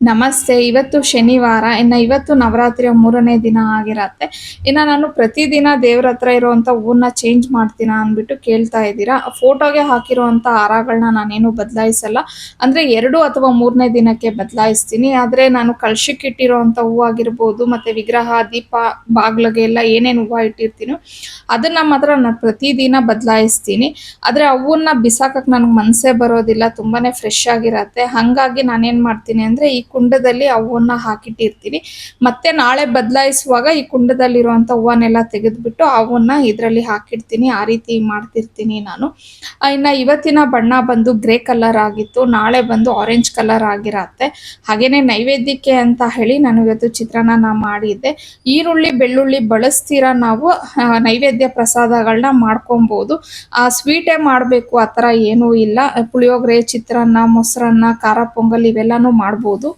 ನಮಸ್ತೆ. ಇವತ್ತು ಶನಿವಾರ. ಇವತ್ತು ನವರಾತ್ರಿಯ 3ನೇ ದಿನ ಆಗಿರತ್ತೆ. ನಾನು ಪ್ರತಿದಿನ ದೇವ್ರ ಹತ್ರ ಇರುವಂಥ ಹೂವನ್ನ ಚೇಂಜ್ ಮಾಡ್ತೀನಾ ಅಂದ್ಬಿಟ್ಟು ಕೇಳ್ತಾ ಇದ್ದೀರಾ. ಫೋಟೋಗೆ ಹಾಕಿರುವಂಥ ಹಾರಗಳನ್ನ ನಾನೇನು ಬದಲಾಯಿಸಲ್ಲ. ಅಂದರೆ 2 ಅಥವಾ 3ನೇ ದಿನಕ್ಕೆ ಬದಲಾಯಿಸ್ತೀನಿ. ಆದರೆ ನಾನು ಕಳಶಕ್ಕೆ ಇಟ್ಟಿರುವಂಥ ಹೂವು ಆಗಿರ್ಬೋದು, ಮತ್ತು ವಿಗ್ರಹ, ದೀಪ, ಬಾಗಿಲಿಗೆ ಎಲ್ಲ ಏನೇನು ಹೂವು ಇಟ್ಟಿರ್ತೀನೋ ಅದನ್ನು ಮಾತ್ರ ನಾನು ಪ್ರತಿದಿನ ಬದಲಾಯಿಸ್ತೀನಿ. ಆದರೆ ಆ ಹೂವನ್ನ ಬಿಸಾಕಕ್ಕೆ ನನಗೆ ಮನಸ್ಸೇ ಬರೋದಿಲ್ಲ. ತುಂಬಾ ಫ್ರೆಶ್ ಆಗಿರತ್ತೆ. ಹಾಗಾಗಿ ನಾನೇನು ಮಾಡ್ತೀನಿ ಅಂದರೆ ಈ ಕುಂಡದಲ್ಲಿ ಆ ಹೂವನ್ನ ಹಾಕಿಟ್ಟಿರ್ತೀನಿ. ಮತ್ತೆ ನಾಳೆ ಬದಲಾಯಿಸುವಾಗ ಈ ಕುಂಡದಲ್ಲಿರುವಂಥ ಹೂವನ್ನೆಲ್ಲ ತೆಗೆದುಬಿಟ್ಟು ಆ ಹೂವನ್ನ ಇದರಲ್ಲಿ ಹಾಕಿಡ್ತೀನಿ. ಆ ರೀತಿ ಮಾಡ್ತಿರ್ತೀನಿ ನಾನು. ಇವತ್ತಿನ ಬಣ್ಣ ಬಂದು ಗ್ರೇ ಕಲರ್ ಆಗಿತ್ತು. ನಾಳೆ ಬಂದು ಆರೆಂಜ್ ಕಲರ್ ಆಗಿರತ್ತೆ. ಹಾಗೇನೆ ನೈವೇದ್ಯಕ್ಕೆ ಅಂತ ಹೇಳಿ ನಾನು ಇವತ್ತು ಚಿತ್ರಾನ್ನ ಮಾಡಿದ್ದೆ. ಈರುಳ್ಳಿ, ಬೆಳ್ಳುಳ್ಳಿ ಬಳಸ್ತೀರಾ ನಾವು ನೈವೇದ್ಯ ಪ್ರಸಾದಗಳನ್ನ ಮಾಡ್ಕೊಬೋದು. ಸ್ವೀಟೇ ಮಾಡಬೇಕು ಆ ಥರ ಏನೂ ಇಲ್ಲ. ಪುಳಿಯೋಗರೆ, ಚಿತ್ರಾನ್ನ, ಮೊಸರನ್ನ, ಖಾರ ಪೊಂಗಲ್ ಇವೆಲ್ಲನೂ ಮಾಡ್ಬೋದು.